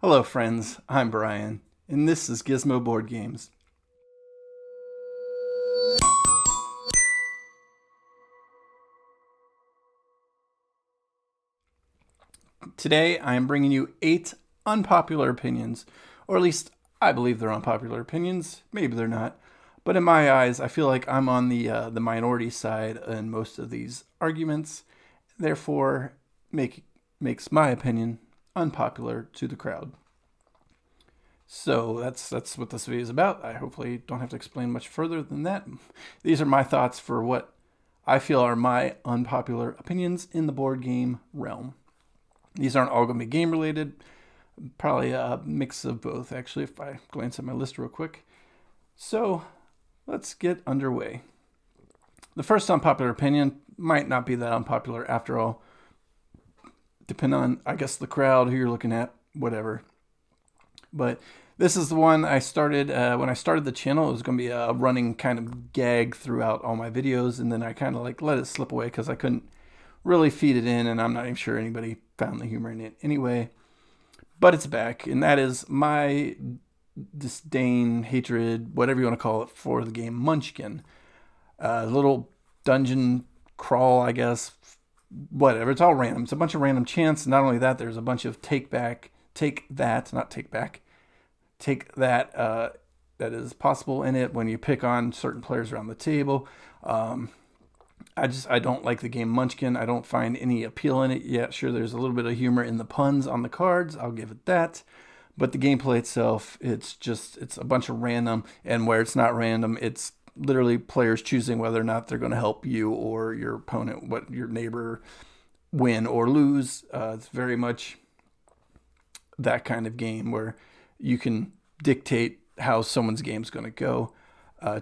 Hello friends, I'm Brian, and this is Gizmo Board Games. Today I am bringing you 8 unpopular opinions, or at least I believe they're unpopular opinions, maybe they're not, but in my eyes I feel like I'm on the minority side in most of these arguments, therefore makes my opinion unpopular to the crowd. So that's what this video is about. I hopefully don't have to explain much further than that. These are my thoughts for what I feel are my unpopular opinions in the board game realm. These aren't all going to be game related. Probably a mix of both, actually, if I glance at my list real quick. So let's get underway. The first unpopular opinion might not be that unpopular after all. Depending on, I guess, the crowd, who you're looking at, whatever. But this is the one I started when I started the channel. It was going to be a running kind of gag throughout all my videos, and then I kind of let it slip away because I couldn't really feed it in, and I'm not even sure anybody found the humor in it anyway. But it's back, and that is my disdain, hatred, whatever you want to call it, for the game Munchkin. Little dungeon crawl, I guess, whatever. It's all random. It's a bunch of random chants. Not only that, there's a bunch of take that that is possible in it when you pick on certain players around the table. I don't like the game Munchkin. I don't find any appeal in it yet. Sure, there's a little bit of humor in the puns on the cards. I'll give it that. But the gameplay itself, it's a bunch of random, and where it's not random, it's literally players choosing whether or not they're going to help you or your opponent, what your neighbor, win or lose. It's very much that kind of game where you can dictate how someone's game's going to go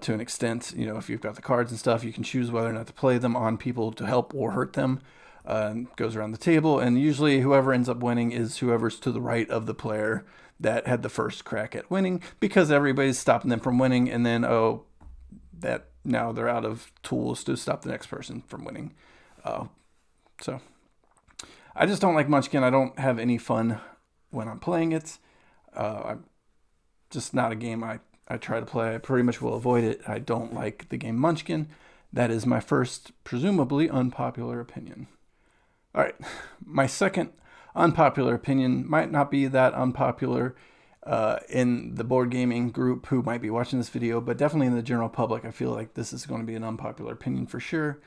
to an extent. You know, if you've got the cards and stuff, you can choose whether or not to play them on people to help or hurt them. Goes around the table, and usually whoever ends up winning is whoever's to the right of the player that had the first crack at winning, because everybody's stopping them from winning, and then that now they're out of tools to stop the next person from winning. So I just don't like Munchkin. I don't have any fun when I'm playing it. I'm just not a game I try to play. I pretty much will avoid it. I don't like the game Munchkin. That is my first, presumably unpopular opinion. All right, my second unpopular opinion might not be that unpopular in the board gaming group who might be watching this video, but definitely in the general public. I feel like this is going to be an unpopular opinion for sure.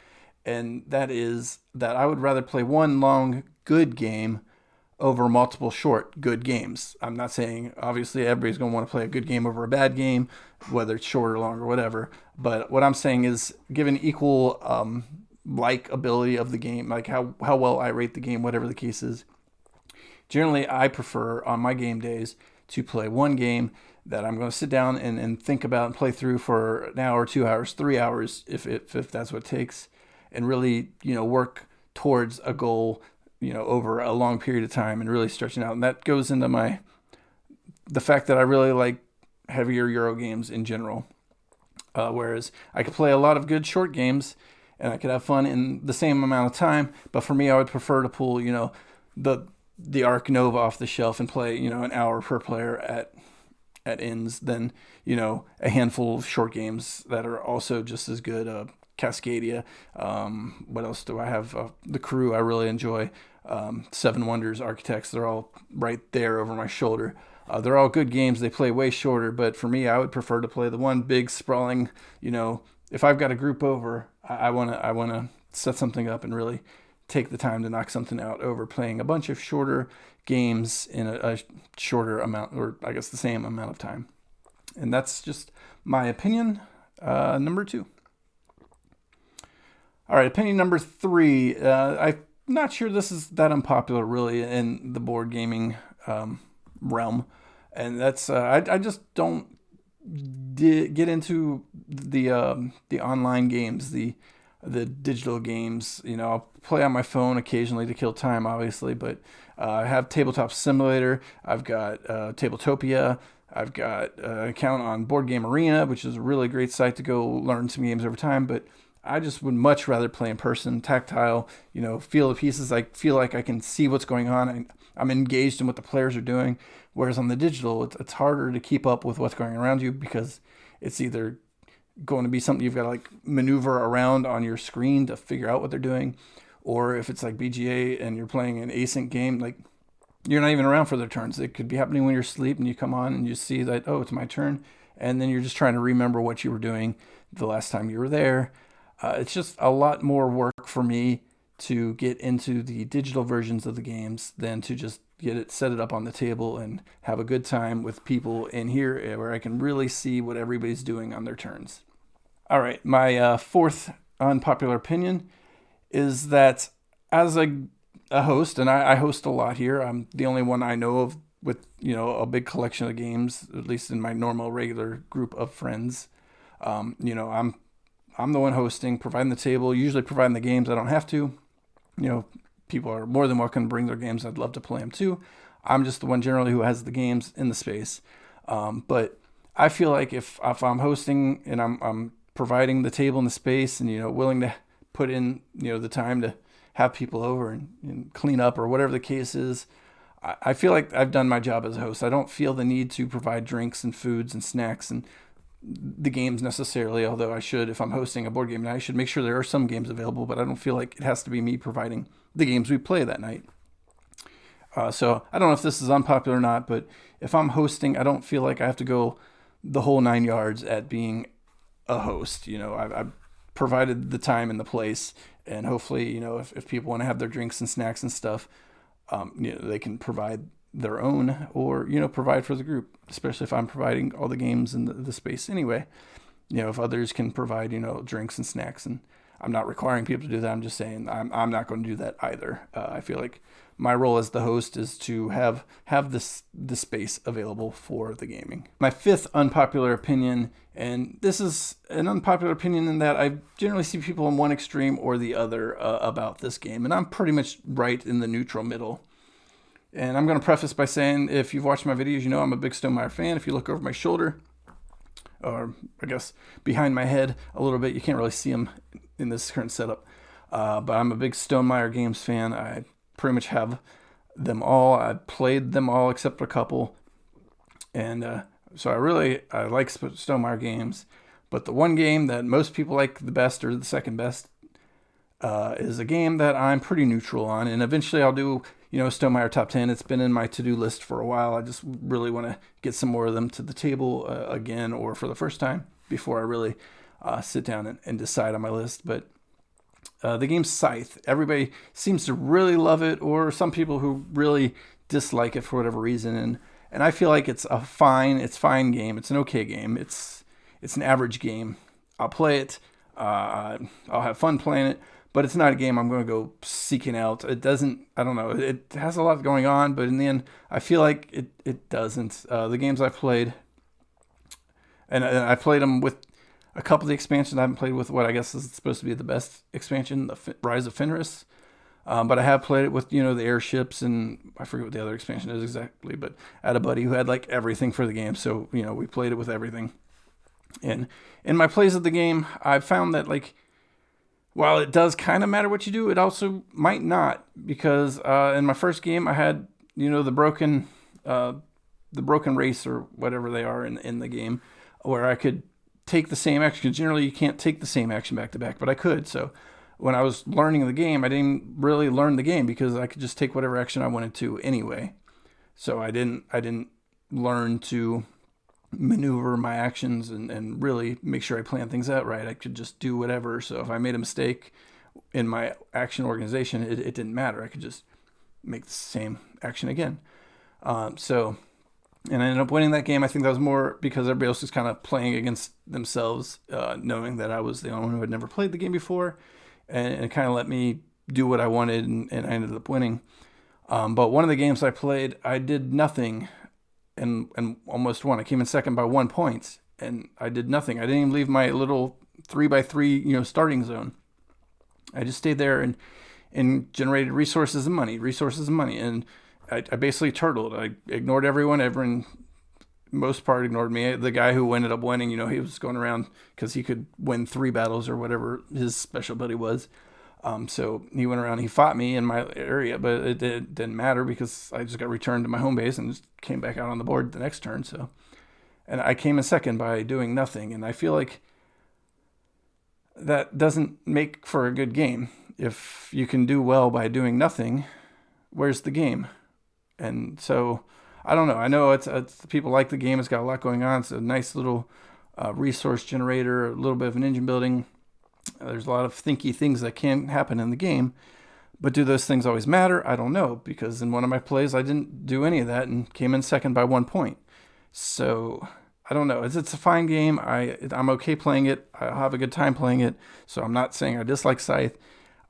And that is that I would rather play one long, good game over multiple short, good games. I'm not saying, obviously, everybody's going to want to play a good game over a bad game, whether it's short or long or whatever. But what I'm saying is, given equal ability of the game, like how well I rate the game, whatever the case is, generally I prefer on my game days to play one game that I'm going to sit down and think about and play through for an hour, 2 hours, 3 hours, if that's what it takes, and really, work towards a goal, over a long period of time and really stretching out. And that goes into the fact that I really like heavier Euro games in general. Whereas I could play a lot of good short games and I could have fun in the same amount of time. But for me, I would prefer to pull, the Arc Nova off the shelf and play, an hour per player at ends than, a handful of short games that are also just as good. Cascadia. What else do I have? The Crew I really enjoy. Seven Wonders, Architects, they're all right there over my shoulder. They're all good games. They play way shorter, but for me, I would prefer to play the one big sprawling, if I've got a group over, I want to set something up and really take the time to knock something out over playing a bunch of shorter games in a shorter amount, or I guess the same amount of time. And that's just my opinion. Number 2. All right, opinion number 3. I'm not sure this is that unpopular really in the board gaming realm, and that's I just don't get into the online games, the digital games. I'll play on my phone occasionally to kill time, obviously, but I have Tabletop Simulator. I've got Tabletopia. I've got an account on Board Game Arena, which is a really great site to go learn some games over time, but I just would much rather play in person, tactile, feel the pieces. I feel like I can see what's going on. I'm engaged in what the players are doing. Whereas on the digital, it's harder to keep up with what's going around you because it's either going to be something you've got to like maneuver around on your screen to figure out what they're doing. Or if it's like BGA and you're playing an async game, like you're not even around for their turns. It could be happening when you're asleep and you come on and you see that, oh, it's my turn. And then you're just trying to remember what you were doing the last time you were there. It's just a lot more work for me to get into the digital versions of the games than to just set it up on the table and have a good time with people in here where I can really see what everybody's doing on their turns. All right, my fourth unpopular opinion is that as a host, and I host a lot here, I'm the only one I know of with a big collection of games, at least in my normal regular group of friends. I'm the one hosting, providing the table, usually providing the games. I don't have to. People are more than welcome to bring their games. I'd love to play them too. I'm just the one generally who has the games in the space. But I feel like if I'm hosting and I'm providing the table and the space and, willing to put in, the time to have people over and clean up or whatever the case is, I feel like I've done my job as a host. I don't feel the need to provide drinks and foods and snacks and the games necessarily, although I should, if I'm hosting a board game night, I should make sure there are some games available, but I don't feel like it has to be me providing the games we play that night. So I don't know if this is unpopular or not, but if I'm hosting, I don't feel like I have to go the whole 9 yards at being a host. I've provided the time and the place, and hopefully, if people want to have their drinks and snacks and stuff, they can provide their own or, provide for the group, especially if I'm providing all the games and the space anyway. If others can provide, drinks and snacks, and I'm not requiring people to do that. I'm just saying I'm not going to do that either. I feel like my role as the host is to have the space available for the gaming. My fifth unpopular opinion, and this is an unpopular opinion in that I generally see people on one extreme or the other about this game, and I'm pretty much right in the neutral middle. And I'm going to preface by saying, if you've watched my videos, I'm a big Stonemaier fan. If you look over my shoulder, or I guess behind my head a little bit, you can't really see them in this current setup. But I'm a big Stonemaier games fan. I pretty much have them all. I played them all except for a couple. And so I like Stonemaier games. But the one game that most people like the best or the second best is a game that I'm pretty neutral on. And eventually I'll do Stonemaier Top 10. It's been in my to-do list for a while. I just really want to get some more of them to the table again or for the first time before I really sit down and decide on my list. But the game Scythe, everybody seems to really love it, or some people who really dislike it for whatever reason. And I feel like it's fine game. It's an okay game. It's an average game. I'll play it. I'll have fun playing it. But it's not a game I'm going to go seeking out. It doesn't, I don't know, it has a lot going on, but in the end, I feel like it doesn't. The games I've played, and I played them with a couple of the expansions. I haven't played with what I guess is supposed to be the best expansion, the Rise of Fenris. But I have played it with, the airships, and I forget what the other expansion is exactly, but I had a buddy who had like everything for the game. So, we played it with everything. And in my plays of the game, I've found that while it does kind of matter what you do, it also might not, because in my first game I had the broken race or whatever they are in the game, where I could take the same action. Because generally you can't take the same action back to back, but I could. So when I was learning the game, I didn't really learn the game because I could just take whatever action I wanted to anyway. So I didn't learn to maneuver my actions and really make sure I plan things out right. I could just do whatever. So if I made a mistake in my action organization, it didn't matter. I could just make the same action again. And I ended up winning that game. I think that was more because everybody else was kind of playing against themselves, knowing that I was the only one who had never played the game before, and it kind of let me do what I wanted, and I ended up winning. But one of the games I played, I did nothing and almost won. I came in second by 1 point, and I did nothing. I didn't even leave my little 3x3, starting zone. I just stayed there and generated resources and money. And I basically turtled. I ignored everyone. Everyone most part ignored me. The guy who ended up winning, he was going around because he could win 3 battles or whatever his special ability was. So he went around, he fought me in my area, but it didn't matter because I just got returned to my home base and just came back out on the board the next turn. So, and I came in second by doing nothing. And I feel like that doesn't make for a good game. If you can do well by doing nothing, where's the game? And so I don't know. I know it's people like the game. It's got a lot going on. It's a nice little resource generator, a little bit of an engine building. There's a lot of thinky things that can happen in the game. But do those things always matter? I don't know, because in one of my plays, I didn't do any of that and came in second by 1 point. So I don't know. It's a fine game. I'm okay playing it. I'll have a good time playing it. So I'm not saying I dislike Scythe,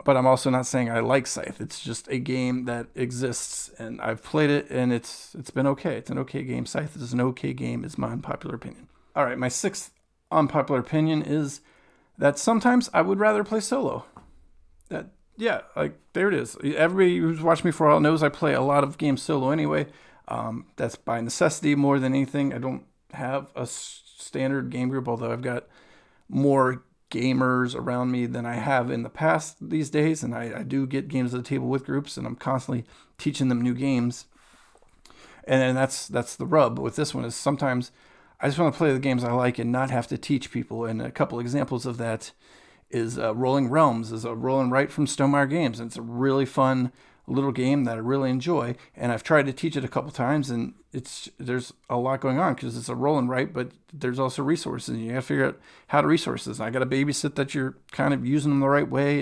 but I'm also not saying I like Scythe. It's just a game that exists, and I've played it, and it's been okay. It's an okay game. Scythe is an okay game, is my unpopular opinion. All right, my 6th unpopular opinion is that sometimes I would rather play solo. There it is. Everybody who's watched me for a while knows I play a lot of games solo anyway. That's by necessity more than anything. I don't have a standard game group, although I've got more gamers around me than I have in the past these days, and I do get games at the table with groups, and I'm constantly teaching them new games. And that's the rub with this one, is sometimes I just want to play the games I like and not have to teach people. And a couple examples of that is Rolling Realms, is a roll and write from Stonemaier Games, and it's a really fun little game that I really enjoy. And I've tried to teach it a couple times, and there's a lot going on because it's a roll and write, but there's also resources, and you have to figure out how to resources. And I got to babysit that you're kind of using them the right way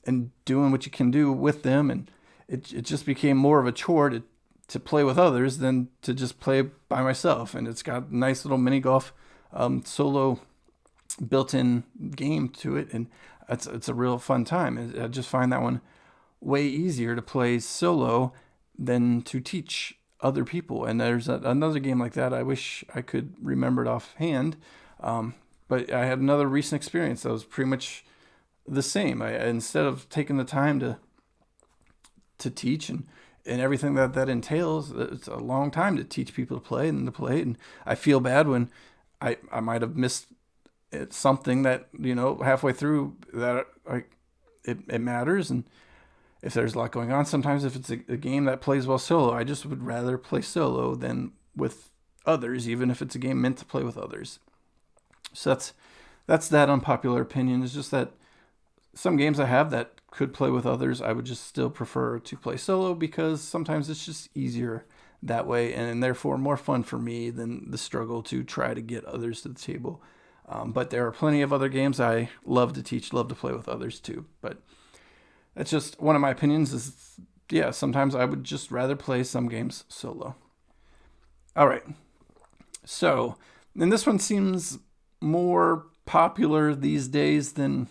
and doing what you can do with them. And it just became more of a chore to play with others than to just play by myself. And it's got a nice little mini golf solo built-in game to it, and it's a real fun time. I just find that one way easier to play solo than to teach other people. And there's another game like that. I wish I could remember it offhand, but I had another recent experience that was pretty much the same. Instead of taking the time to teach and everything that entails, it's a long time to teach people to play. And I feel bad when I might have missed something that, halfway through that it matters. And if there's a lot going on, sometimes if it's a game that plays well solo, I just would rather play solo than with others, even if it's a game meant to play with others. So that's that unpopular opinion. Is just that some games I have that could play with others, I would just still prefer to play solo, because sometimes it's just easier that way, and therefore more fun for me than the struggle to try to get others to the table. But there are plenty of other games I love to teach, love to play with others too. But that's just one of my opinions. Is sometimes I would just rather play some games solo. All right. So, and this one seems more popular these days than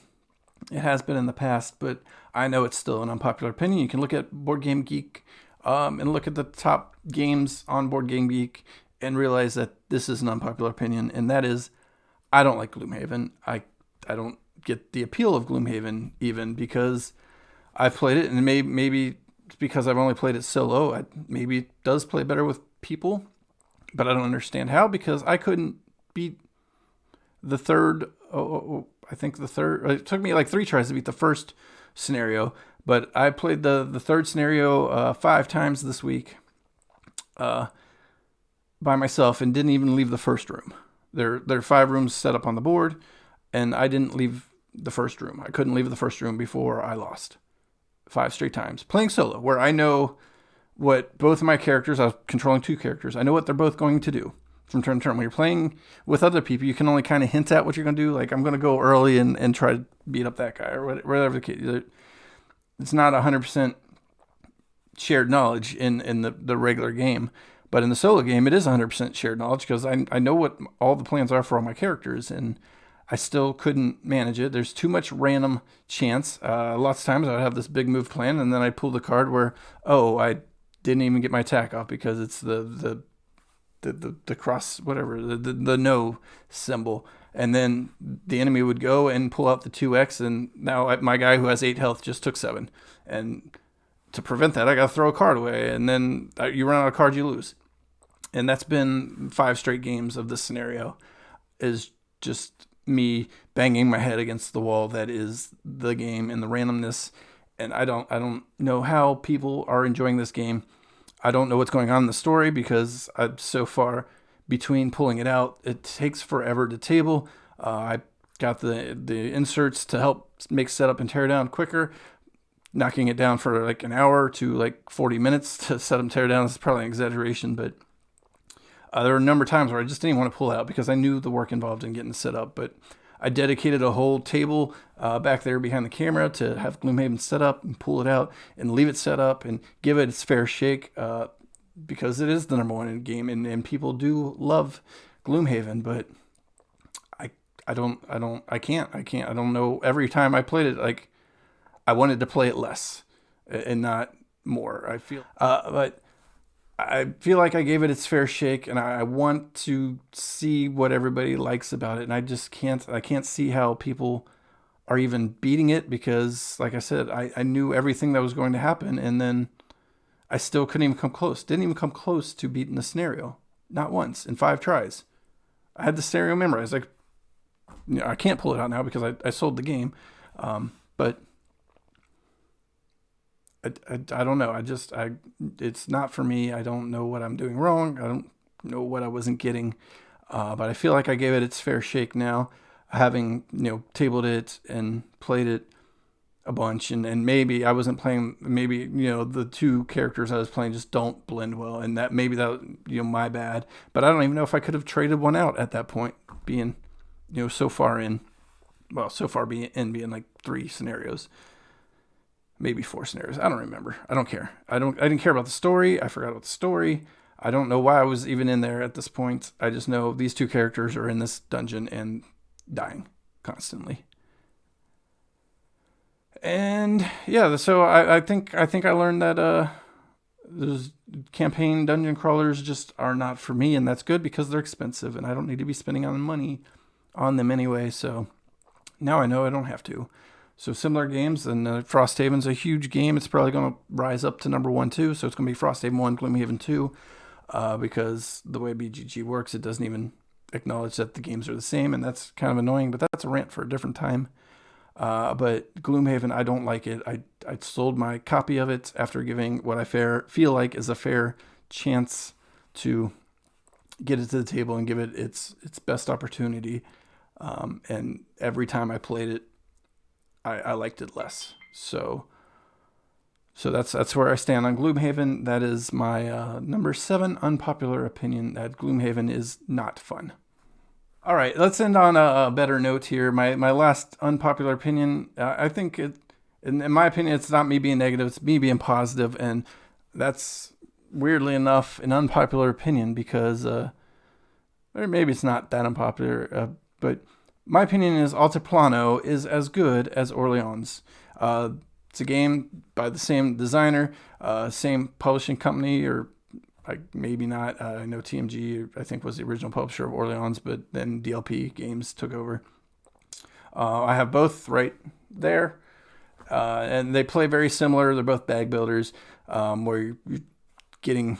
it has been in the past, but I know it's still an unpopular opinion. You can look at Board Game Geek and look at the top games on Board Game Geek and realize that this is an unpopular opinion, and that is, I don't like Gloomhaven. I don't get the appeal of Gloomhaven, even because I've played it, and maybe it's because I've only played it solo. Maybe it does play better with people, but I don't understand how, because I couldn't beat the third. I think the third. It took me like 3 tries to beat the first scenario, but I played the third scenario 5 times this week by myself and didn't even leave the first room. There are 5 rooms set up on the board, and I didn't leave the first room. I couldn't leave the first room before I lost 5 straight times playing solo, where I know what both of my characters, I was controlling 2 characters, I know what they're both going to do from turn to turn. When you're playing with other people, you can only kind of hint at what you're going to do. Like, I'm going to go early and try to beat up that guy, or whatever the case. It's not 100% shared knowledge in the regular game. But in the solo game, it is 100% shared knowledge, because I know what all the plans are for all my characters, and I still couldn't manage it. There's too much random chance. Lots of times I would have this big move plan, and then I'd pull the card where, I didn't even get my attack off because it's the cross, whatever, the no symbol. And then the enemy would go and pull out the 2x, and now my guy who has 8 health just took 7. And to prevent that, I got to throw a card away, and then you run out of cards, you lose. And that's been 5 straight games of this scenario, is just me banging my head against the wall that is the game and the randomness. And I don't know how people are enjoying this game. I don't know what's going on in the story because I'm so far between pulling it out. It takes forever to table. I got the inserts to help make setup and tear down quicker. Knocking it down for like an hour to like 40 minutes to set them tear down is probably an exaggeration, but there were a number of times where I just didn't even want to pull it out because I knew the work involved in getting it set up. But I dedicated a whole table back there behind the camera to have Gloomhaven set up and pull it out and leave it set up and give it its fair shake because it is the number one in the game, and people do love Gloomhaven. But I don't know. Every time I played it, like, I wanted to play it less and not more. But I feel like I gave it its fair shake, and I want to see what everybody likes about it. And I just can't. I can't see how people are even beating it because, like I said, I knew everything that was going to happen, and then I still couldn't even come close. Didn't even come close to beating the scenario. Not once in 5 tries. I had the scenario memorized. Like, I can't pull it out now because I sold the game, but. I don't know. It's not for me. I don't know what I'm doing wrong. I don't know what I wasn't getting. But I feel like I gave it its fair shake now, having, tabled it and played it a bunch. And maybe I wasn't playing, maybe, the 2 characters I was playing just don't blend well. And that my bad. But I don't even know if I could have traded one out at that point, being, so far in being like 3 scenarios. Maybe 4 scenarios. I don't remember. I don't care. I didn't care about the story. I forgot about the story. I don't know why I was even in there at this point. I just know these 2 characters are in this dungeon and dying constantly. And yeah, so I think I learned that those campaign dungeon crawlers just are not for me, and that's good because they're expensive and I don't need to be spending on money on them anyway. So now I know I don't have to. So similar games, and Frosthaven's a huge game. It's probably going to rise up to number 1 too. So it's going to be Frosthaven 1, Gloomhaven 2, because the way BGG works, it doesn't even acknowledge that the games are the same, and that's kind of annoying. But that's a rant for a different time. But Gloomhaven, I don't like it. I sold my copy of it after giving what I feel like is a fair chance to get it to the table and give it its best opportunity. And every time I played it, I liked it less. So that's where I stand on Gloomhaven. That is my number 7 unpopular opinion, that Gloomhaven is not fun. All right, let's end on a better note here. My last unpopular opinion, I think in my opinion, it's not me being negative, it's me being positive, and that's weirdly enough an unpopular opinion because, or maybe it's not that unpopular, but my opinion is Altiplano is as good as Orleans. It's a game by the same designer, same publishing company, or maybe not. I know TMG, I think, was the original publisher of Orleans, but then DLP Games took over. I have both right there, and they play very similar. They're both bag builders, where you're getting,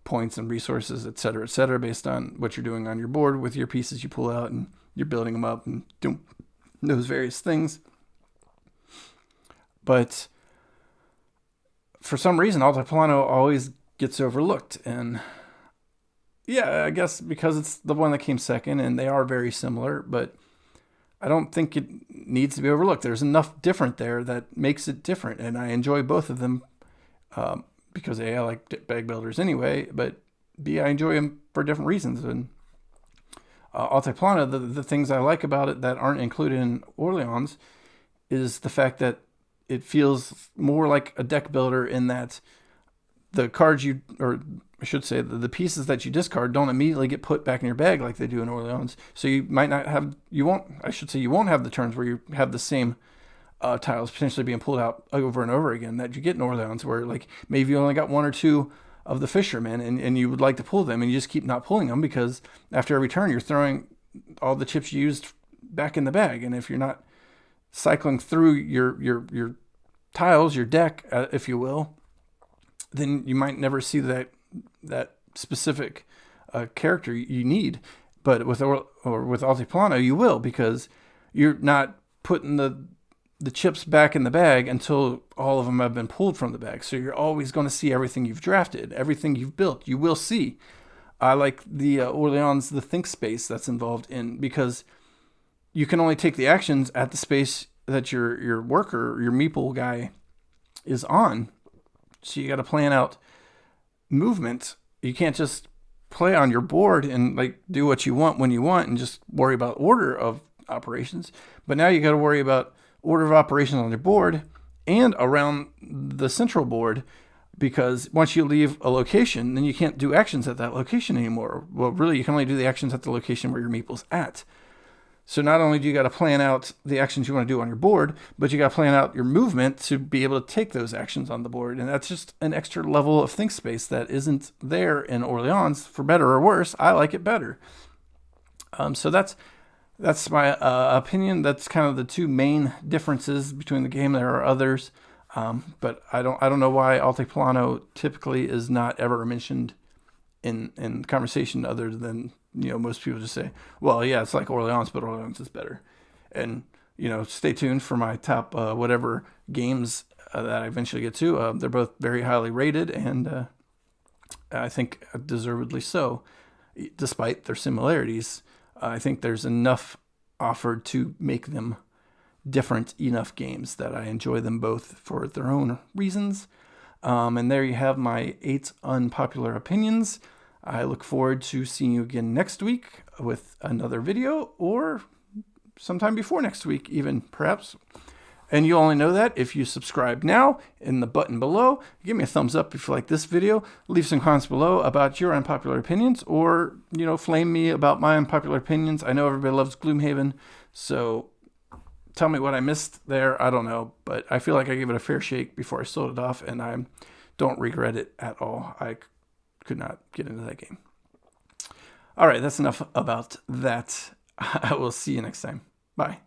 points and resources, et cetera, based on what you're doing on your board with your pieces you pull out, and you're building them up and doing those various things. But for some reason, Altiplano always gets overlooked. And yeah, I guess because it's the one that came second and they are very similar, but I don't think it needs to be overlooked. There's enough different there that makes it different. And I enjoy both of them because A, I like bag builders anyway, but B, I enjoy them for different reasons. And Altiplano, the things I like about it that aren't included in Orleans is the fact that it feels more like a deck builder in that the cards or I should say the pieces that you discard don't immediately get put back in your bag like they do in Orleans. So you won't have the turns where you have the same tiles potentially being pulled out over and over again that you get in Orleans, where like maybe you only got 1 or 2 of the fishermen and you would like to pull them and you just keep not pulling them because after every turn you're throwing all the chips you used back in the bag. And if you're not cycling through your tiles, your deck, if you will, then you might never see that specific character you need. But with Altiplano, you will, because you're not putting the chips back in the bag until all of them have been pulled from the bag. So you're always going to see everything you've drafted, everything you've built. You will see. I like the Orleans, the think space that's involved in, because you can only take the actions at the space that your worker, your meeple guy, is on. So you got to plan out movement. You can't just play on your board and like do what you want when you want and just worry about order of operations. But now you got to worry about order of operations on your board and around the central board, because once you leave a location, then you can't do actions at that location anymore. Well, really, you can only do the actions at the location where your meeple's at. So not only do you got to plan out the actions you want to do on your board, but you got to plan out your movement to be able to take those actions on the board. And that's just an extra level of think space that isn't there in Orleans, for better or worse. I like it better. So that's my opinion. That's kind of the two main differences between the game. There are others, but I don't know why Altiplano typically is not ever mentioned in conversation, other than, most people just say, well, yeah, it's like Orleans, but Orleans is better. And, stay tuned for my top whatever games that I eventually get to. They're both very highly rated, and I think deservedly so, despite their similarities. I think there's enough offered to make them different enough games that I enjoy them both for their own reasons. And there you have my 8 unpopular opinions. I look forward to seeing you again next week with another video, or sometime before next week even, perhaps. And you only know that if you subscribe now in the button below. Give me a thumbs up if you like this video. Leave some comments below about your unpopular opinions, or, flame me about my unpopular opinions. I know everybody loves Gloomhaven, so tell me what I missed there. I don't know, but I feel like I gave it a fair shake before I sold it off, and I don't regret it at all. I could not get into that game. All right, that's enough about that. I will see you next time. Bye.